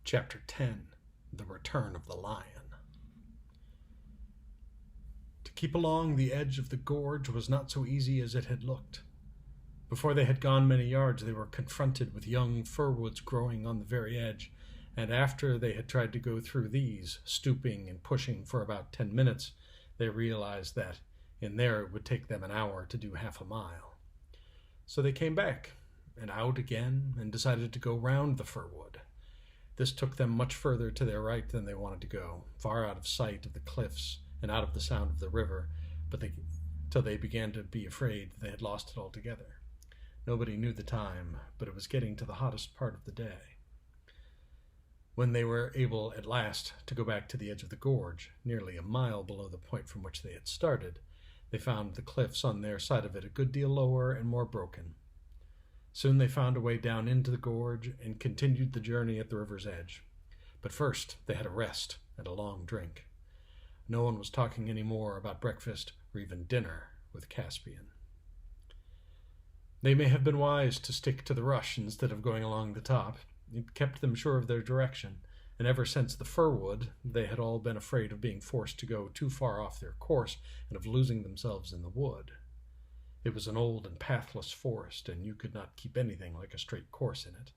Chapter 10. The Return of the Lion. To keep along the edge of the gorge was not so easy as it had looked. Before they had gone many yards, they were confronted with young fir woods growing on the very edge, and after they had tried to go through these, stooping and pushing for about 10 minutes, they realized that in there it would take them an hour to do half a mile. So they came back, and out again, and decided to go round the fir wood. This took them much further to their right than they wanted to go, far out of sight of the cliffs and out of the sound of the river, till they began to be afraid they had lost it altogether. Nobody knew the time, but it was getting to the hottest part of the day. When they were able at last to go back to the edge of the gorge, nearly a mile below the point from which they had started, they found the cliffs on their side of it a good deal lower and more broken. Soon they found a way down into the gorge and continued the journey at the river's edge. But first they had a rest and a long drink. No one was talking any more about breakfast or even dinner with Caspian. They may have been wise to stick to the rush instead of going along the top. It kept them sure of their direction, and ever since the fir wood, they had all been afraid of being forced to go too far off their course and of losing themselves in the wood. It was an old and pathless forest, and you could not keep anything like a straight course in it.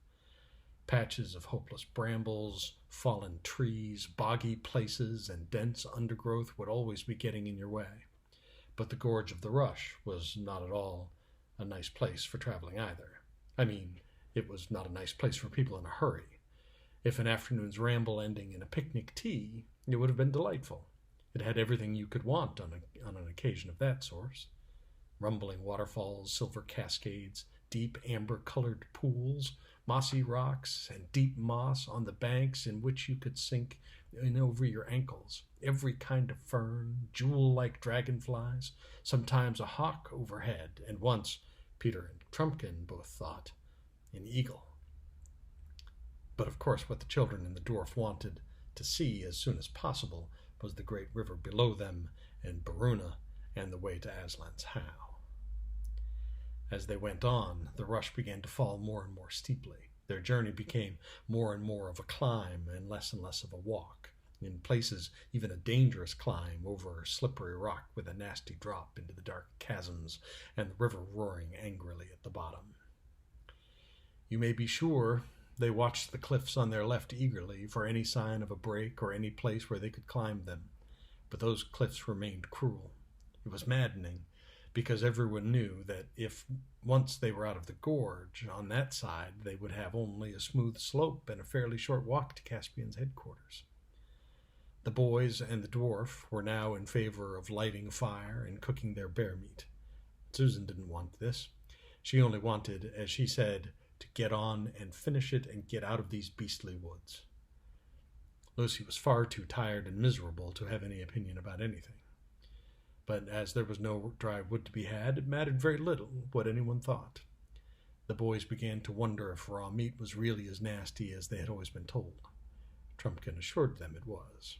Patches of hopeless brambles, fallen trees, boggy places, and dense undergrowth would always be getting in your way. But the Gorge of the Rush was not at all a nice place for traveling either. I mean, it was not a nice place for people in a hurry. If an afternoon's ramble ending in a picnic tea, it would have been delightful. It had everything you could want on an occasion of that sort. Rumbling waterfalls, silver cascades, deep amber-colored pools, mossy rocks, and deep moss on the banks in which you could sink in over your ankles, every kind of fern, jewel-like dragonflies, sometimes a hawk overhead, and once, Peter and Trumpkin both thought, an eagle. But of course what the children and the dwarf wanted to see as soon as possible was the great river below them, and Baruna, and the way to Aslan's How. As they went on, the rush began to fall more and more steeply. Their journey became more and more of a climb and less of a walk. In places, even a dangerous climb over slippery rock with a nasty drop into the dark chasms and the river roaring angrily at the bottom. You may be sure they watched the cliffs on their left eagerly for any sign of a break or any place where they could climb them. But those cliffs remained cruel. It was maddening, because everyone knew that if once they were out of the gorge, on that side they would have only a smooth slope and a fairly short walk to Caspian's headquarters. The boys and the dwarf were now in favor of lighting a fire and cooking their bear meat. Susan didn't want this. She only wanted, as she said, to get on and finish it and get out of these beastly woods. Lucy was far too tired and miserable to have any opinion about anything. But as there was no dry wood to be had, it mattered very little what anyone thought. The boys began to wonder if raw meat was really as nasty as they had always been told. Trumpkin assured them it was.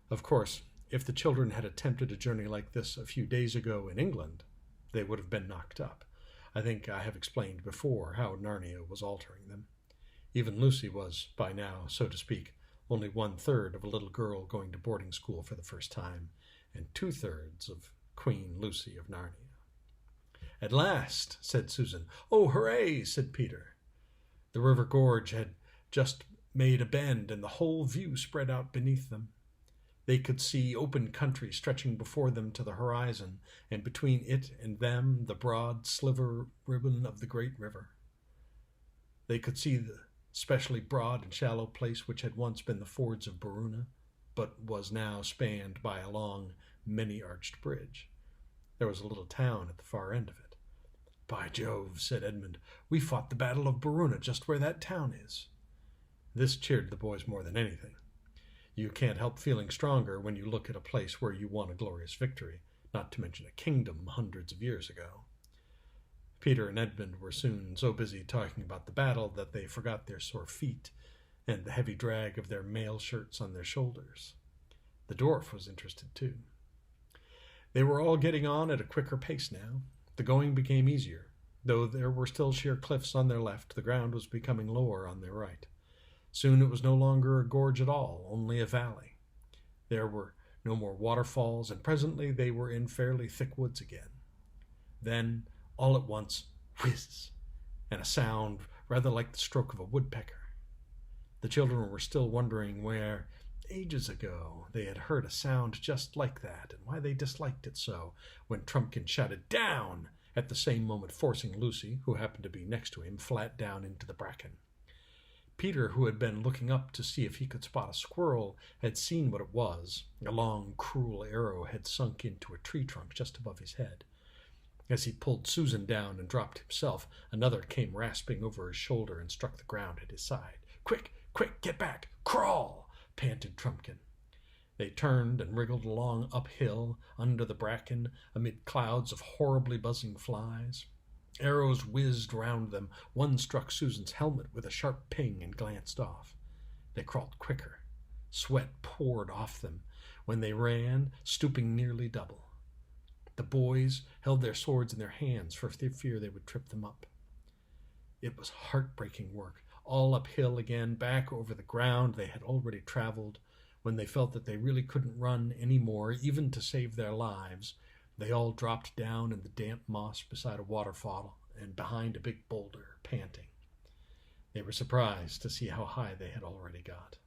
Of course, if the children had attempted a journey like this a few days ago in England, they would have been knocked up. I think I have explained before how Narnia was altering them. Even Lucy was, by now, so to speak, only 1/3 of a little girl going to boarding school for the first time, and 2/3 of Queen Lucy of Narnia. "At last," said Susan. "Oh, hooray," said Peter. The river gorge had just made a bend, and the whole view spread out beneath them. They could see open country stretching before them to the horizon, and between it and them the broad sliver ribbon of the great river. They could see the specially broad and shallow place which had once been the fords of Baruna, but was now spanned by a long, many-arched bridge. There was a little town at the far end of it. "By Jove," said Edmund, "we fought the Battle of Baruna just where that town is." This cheered the boys more than anything. You can't help feeling stronger when you look at a place where you won a glorious victory, not to mention a kingdom hundreds of years ago. Peter and Edmund were soon so busy talking about the battle that they forgot their sore feet and the heavy drag of their mail shirts on their shoulders. The dwarf was interested too. They were all getting on at a quicker pace now. The going became easier. Though there were still sheer cliffs on their left, the ground was becoming lower on their right. Soon it was no longer a gorge at all, only a valley. There were no more waterfalls, and presently they were in fairly thick woods again. Then, all at once, whiz, and a sound rather like the stroke of a woodpecker. The children were still wondering where, ages ago, they had heard a sound just like that, and why they disliked it so, when Trumpkin shouted, "Down!" at the same moment forcing Lucy, who happened to be next to him, flat down into the bracken. Peter, who had been looking up to see if he could spot a squirrel, had seen what it was. A long, cruel arrow had sunk into a tree trunk just above his head. As he pulled Susan down and dropped himself, another came rasping over his shoulder and struck the ground at his side. "Quick, quick, get back! Crawl!" panted Trumpkin. They turned and wriggled along uphill, under the bracken, amid clouds of horribly buzzing flies. Arrows whizzed round them. One struck Susan's helmet with a sharp ping and glanced off. They crawled quicker. Sweat poured off them when they ran, stooping nearly double. The boys held their swords in their hands for fear they would trip them up. It was heartbreaking work, all uphill again, back over the ground they had already traveled. When they felt that they really couldn't run any more, even to save their lives, they all dropped down in the damp moss beside a waterfall and behind a big boulder, panting. They were surprised to see how high they had already got.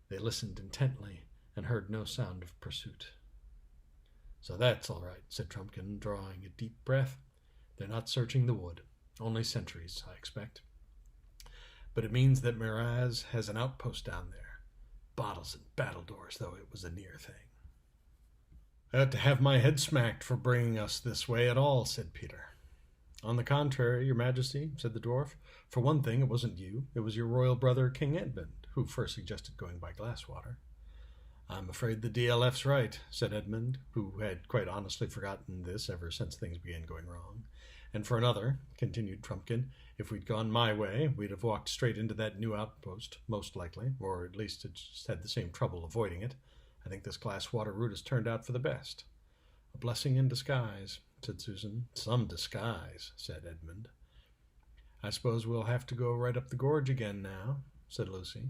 They listened intently and heard no sound of pursuit. "So that's all right," said Trumpkin, drawing a deep breath. "They're not searching the wood. Only sentries, I expect. But it means that Miraz has an outpost down there. Bottles and battledores, though it was a near thing." "I ought to have my head smacked for bringing us this way at all," said Peter. "On the contrary, your majesty," said the dwarf. "For one thing, it wasn't you. It was your royal brother, King Edmund, who first suggested going by Glasswater." "I'm afraid the DLF's right," said Edmund, who had quite honestly forgotten this ever since things began going wrong. "And for another," continued Trumpkin, "if we'd gone my way, we'd have walked straight into that new outpost, most likely, or at least just had the same trouble avoiding it. I think this Glasswater route has turned out for the best." "A blessing in disguise," said Susan. "Some disguise," said Edmund. "I suppose we'll have to go right up the gorge again now," said Lucy.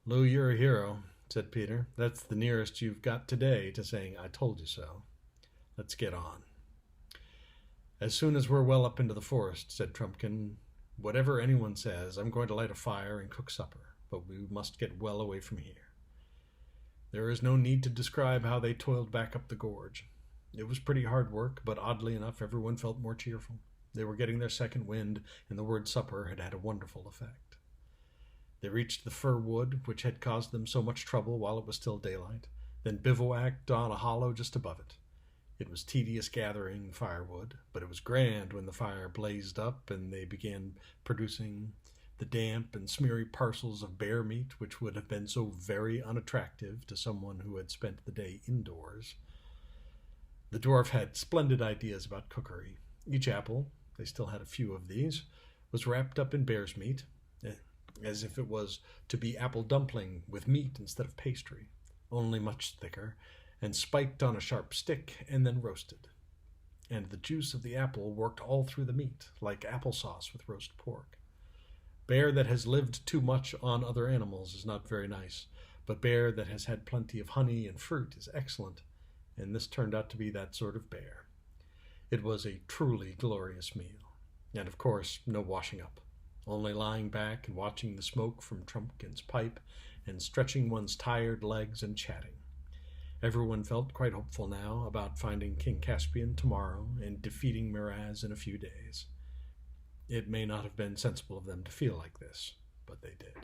"Lou, you're a hero," said Peter. "That's the nearest you've got today to saying 'I told you so.' Let's get on." "As soon as we're well up into the forest," said Trumpkin, "whatever anyone says, I'm going to light a fire and cook supper, but we must get well away from here." There is no need to describe how they toiled back up the gorge. It was pretty hard work, but oddly enough, everyone felt more cheerful. They were getting their second wind, and the word supper had had a wonderful effect. They reached the fir wood, which had caused them so much trouble while it was still daylight, then bivouacked on a hollow just above it. It was tedious gathering firewood, but it was grand when the fire blazed up and they began producing the damp and smeary parcels of bear meat which would have been so very unattractive to someone who had spent the day indoors. The dwarf had splendid ideas about cookery. Each apple, they still had a few of these, was wrapped up in bear's meat, as if it was to be apple dumpling with meat instead of pastry, only much thicker, and spiked on a sharp stick and then roasted. And the juice of the apple worked all through the meat, like applesauce with roast pork. Bear that has lived too much on other animals is not very nice, but bear that has had plenty of honey and fruit is excellent, and this turned out to be that sort of bear. It was a truly glorious meal, and of course no washing up, only lying back and watching the smoke from Trumpkin's pipe and stretching one's tired legs and chatting. Everyone felt quite hopeful now about finding King Caspian tomorrow and defeating Miraz in a few days. It may not have been sensible of them to feel like this, but they did.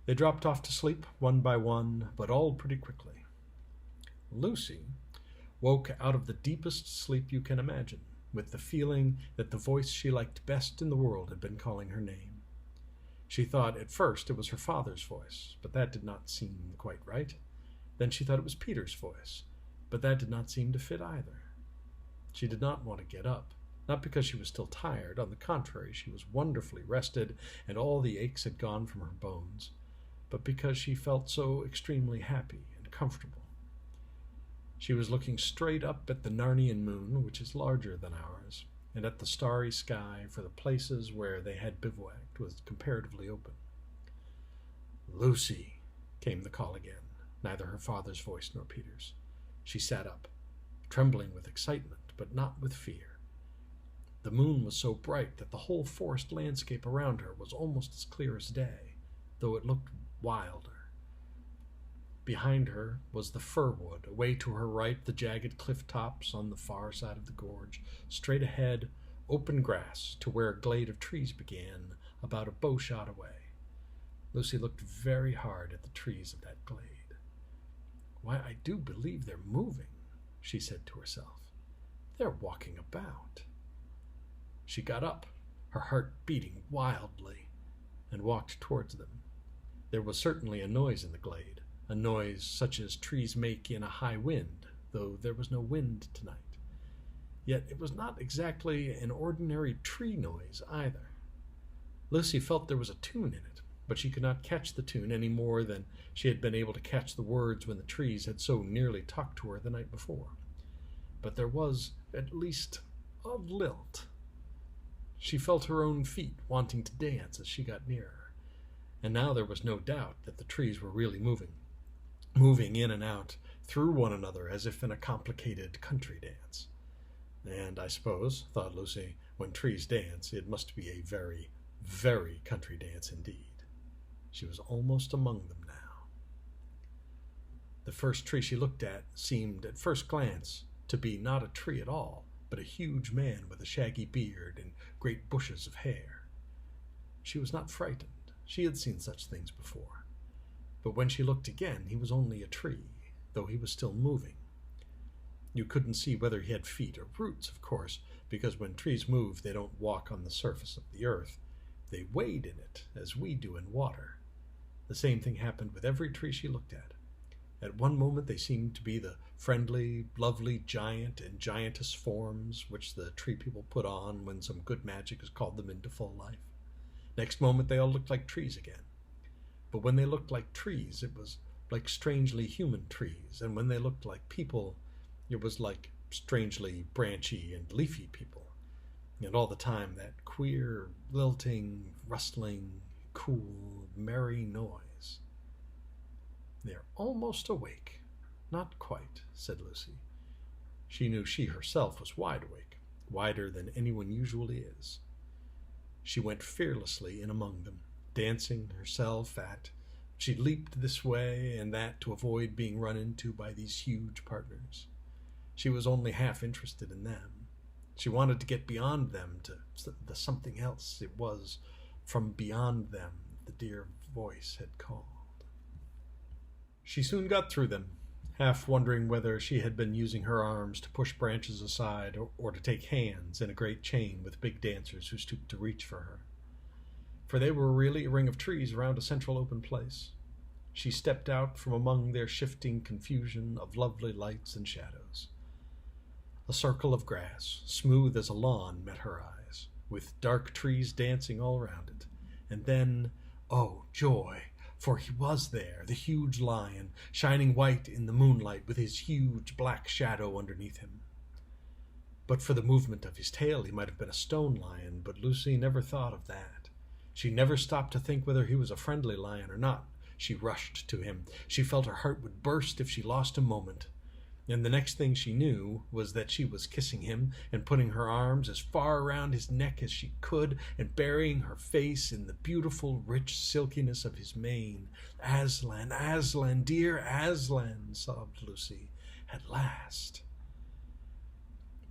They dropped off to sleep one by one, but all pretty quickly. Lucy woke out of the deepest sleep you can imagine, with the feeling that the voice she liked best in the world had been calling her name. She thought at first it was her father's voice, but that did not seem quite right. Then she thought it was Peter's voice, but that did not seem to fit either. She did not want to get up, not because she was still tired. On the contrary, she was wonderfully rested, and all the aches had gone from her bones, but because she felt so extremely happy and comfortable. She was looking straight up at the Narnian moon, which is larger than ours, and at the starry sky, for the places where they had bivouacked was comparatively open. "Lucy," came the call again, neither her father's voice nor Peter's. She sat up, trembling with excitement, but not with fear. The moon was so bright that the whole forest landscape around her was almost as clear as day, though it looked wilder. Behind her was the fir wood, away to her right the jagged cliff tops on the far side of the gorge, straight ahead open grass to where a glade of trees began, about a bow shot away. Lucy looked very hard at the trees of that glade. "Why, I do believe they're moving," she said to herself. "They're walking about." She got up, her heart beating wildly, and walked towards them. There was certainly a noise in the glade, a noise such as trees make in a high wind, though there was no wind tonight. Yet it was not exactly an ordinary tree noise either. Lucy felt there was a tune in it, but she could not catch the tune any more than she had been able to catch the words when the trees had so nearly talked to her the night before. But there was at least a lilt. She felt her own feet wanting to dance as she got nearer, and now there was no doubt that the trees were really moving in and out through one another as if in a complicated country dance. And I suppose, thought Lucy, when trees dance, it must be a very, very country dance indeed. She was almost among them now. The first tree she looked at seemed, at first glance, to be not a tree at all, but a huge man with a shaggy beard and great bushes of hair. She was not frightened. She had seen such things before. But when she looked again, he was only a tree, though he was still moving. You couldn't see whether he had feet or roots, of course, because when trees move, they don't walk on the surface of the earth. They wade in it, as we do in water. The same thing happened with every tree she looked at. At one moment they seemed to be the friendly, lovely giant and giantess forms which the tree people put on when some good magic has called them into full life. Next moment they all looked like trees again. But when they looked like trees, it was like strangely human trees, and when they looked like people, it was like strangely branchy and leafy people. And all the time that queer, lilting, rustling, cool, merry noise. "They're almost awake." "Not quite," said Lucy. She knew she herself was wide awake, wider than anyone usually is. She went fearlessly in among them, dancing herself at. She leaped this way and that to avoid being run into by these huge partners. She was only half interested in them. She wanted to get beyond them to the something else. It was from beyond them the dear voice had called. She soon got through them, half wondering whether she had been using her arms to push branches aside or to take hands in a great chain with big dancers who stooped to reach for her. For they were really a ring of trees around a central open place. She stepped out from among their shifting confusion of lovely lights and shadows. A circle of grass, smooth as a lawn, met her eyes, with dark trees dancing all around it. And then, oh, joy! For he was there, the huge lion, shining white in the moonlight with his huge black shadow underneath him. But for the movement of his tail he might have been a stone lion, but Lucy never thought of that. She never stopped to think whether he was a friendly lion or not. She rushed to him. She felt her heart would burst if she lost a moment. And the next thing she knew was that she was kissing him and putting her arms as far around his neck as she could and burying her face in the beautiful, rich silkiness of his mane. "Aslan, Aslan, dear Aslan," sobbed Lucy. "At last."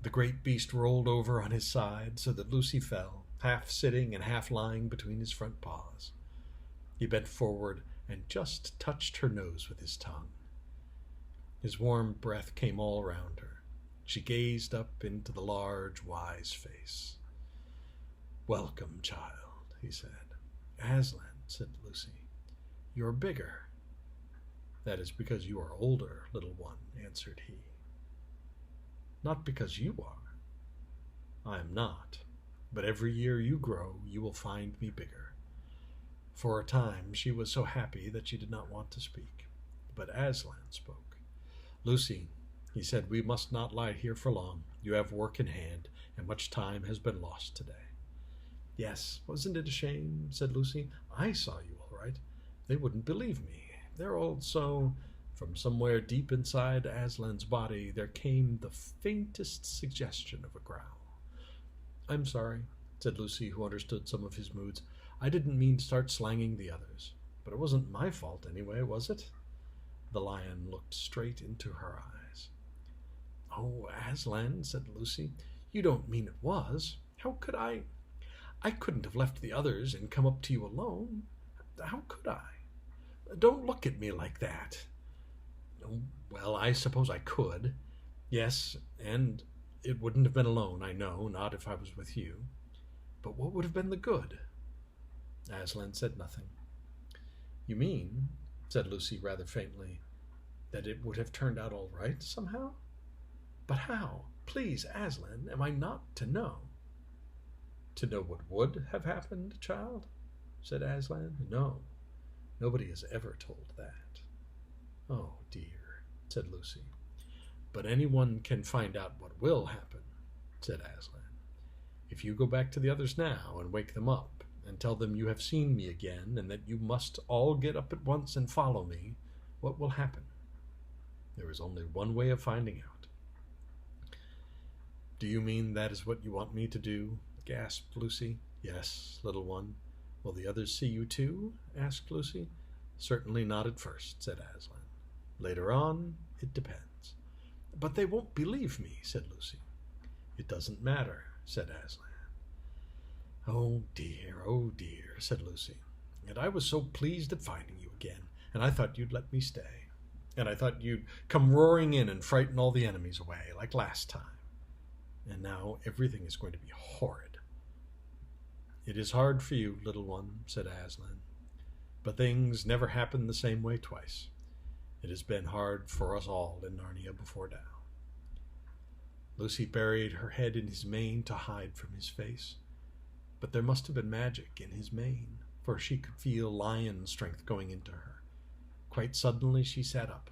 The great beast rolled over on his side so that Lucy fell, half sitting and half lying between his front paws. He bent forward and just touched her nose with his tongue. His warm breath came all around her. She gazed up into the large, wise face. "Welcome, child," he said. "Aslan," said Lucy, "you're bigger." "That is because you are older, little one," answered he. "Not because you are." "I am not, but every year you grow, you will find me bigger." For a time she was so happy that she did not want to speak, but Aslan spoke. "Lucy," he said, "we must not lie here for long. You have work in hand, and much time has been lost today." "Yes, wasn't it a shame?" said Lucy. "I saw you all right. They wouldn't believe me. They're all so... From somewhere deep inside Aslan's body there came the faintest suggestion of a growl. "I'm sorry," said Lucy, who understood some of his moods. "I didn't mean to start slanging the others. But it wasn't my fault anyway, was it?" The lion looked straight into her eyes. "Oh, Aslan," said Lucy, "you don't mean it was? How could I? I couldn't have left the others and come up to you alone. How could I? Don't look at me like that." "Oh, well, I suppose I could. Yes, and it wouldn't have been alone, I know, not if I was with you. But what would have been the good?" Aslan said nothing. "You mean," said Lucy rather faintly, "that it would have turned out all right somehow? But how? Please, Aslan, am I not to know?" "To know what would have happened, child?" said Aslan. "No, nobody has ever told that." "Oh, dear," said Lucy. "But anyone can find out what will happen," said Aslan. "If you go back to the others now and wake them up and tell them you have seen me again and that you must all get up at once and follow me, what will happen? There is only one way of finding out." "Do you mean that is what you want me to do?" gasped Lucy. "Yes, little one. Will the others see you too?" asked Lucy. "Certainly not at first," said Aslan. "Later on, it depends." "But they won't believe me," said Lucy. "It doesn't matter," said Aslan. Oh, dear, said Lucy. "And I was so pleased at finding you again, and I thought you'd let me stay. And I thought you'd come roaring in and frighten all the enemies away, like last time. And now everything is going to be horrid." "It is hard for you, little one," said Aslan. "But things never happen the same way twice. It has been hard for us all in Narnia before now." Lucy buried her head in his mane to hide from his face. But there must have been magic in his mane, for she could feel lion strength going into her. Quite suddenly she sat up.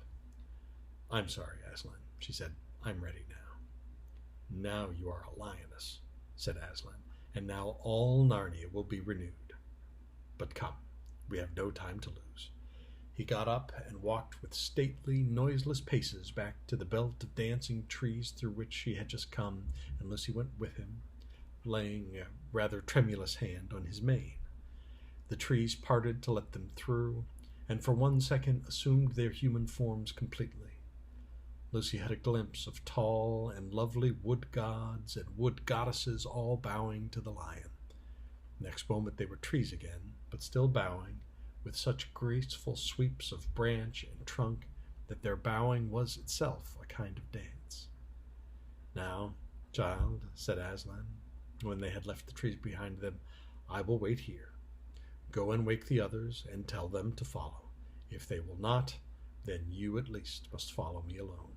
"I'm sorry, Aslan," she said. "I'm ready now." "Now you are a lioness," said Aslan, "and now all Narnia will be renewed. But come, we have no time to lose." He got up and walked with stately, noiseless paces back to the belt of dancing trees through which she had just come, and Lucy went with him, laying a rather tremulous hand on his mane. The trees parted to let them through, and for 1 second assumed their human forms completely. Lucy had a glimpse of tall and lovely wood gods and wood goddesses all bowing to the lion. Next moment they were trees again, but still bowing, with such graceful sweeps of branch and trunk that their bowing was itself a kind of dance. "Now, child," said Aslan, when they had left the trees behind them, "I will wait here. Go and wake the others and tell them to follow. If they will not, then you at least must follow me alone."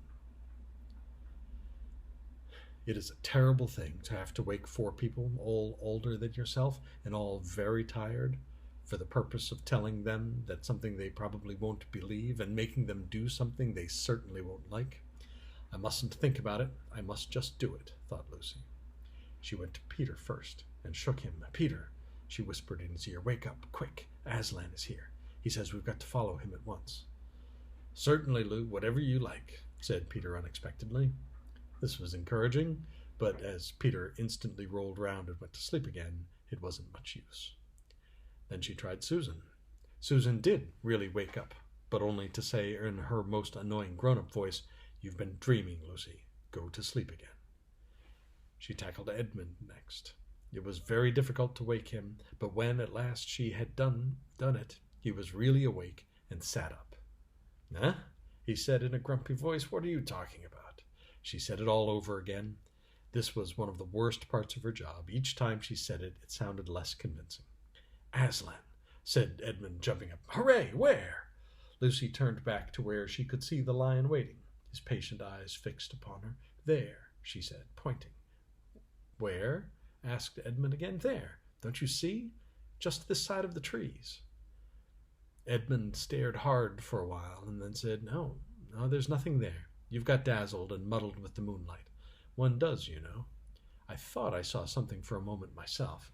It is a terrible thing to have to wake 4 people, all older than yourself and all very tired, for the purpose of telling them that something they probably won't believe and making them do something they certainly won't like. "I mustn't think about it. I must just do it," thought Lucy. She went to Peter first and shook him. "Peter," she whispered in his ear, "wake up, quick. Aslan is here. He says we've got to follow him at once." "Certainly, Lou, whatever you like," said Peter unexpectedly. This was encouraging, but as Peter instantly rolled round and went to sleep again, it wasn't much use. Then she tried Susan. Susan did really wake up, but only to say in her most annoying grown-up voice, "You've been dreaming, Lucy. Go to sleep again." She tackled Edmund next. It was very difficult to wake him, but when at last she had done it, he was really awake and sat up. "Huh?" he said in a grumpy voice. "What are you talking about?" She said it all over again. This was one of the worst parts of her job. Each time she said it, it sounded less convincing. "Aslan," said Edmund, jumping up. "Hooray! Where?" Lucy turned back to where she could see the lion waiting, his patient eyes fixed upon her. "There," she said, pointing. "Where?" asked Edmund again. "There. Don't you see? Just this side of the trees." Edmund stared hard for a while and then said, No, there's nothing there. You've got dazzled and muddled with the moonlight. One does, you know. I thought I saw something for a moment myself.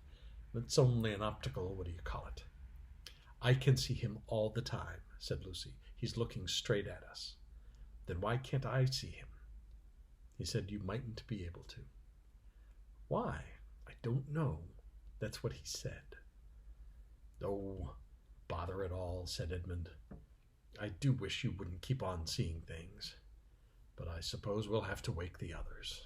It's only an optical, what do you call it?" I can see him all the time, said Lucy. He's looking straight at us. Then why can't I see him? He said you mightn't be able to. Why? I don't know. That's what he said. Oh, bother it all, said Edmund. I do wish you wouldn't keep on seeing things. But I suppose we'll have to wake the others.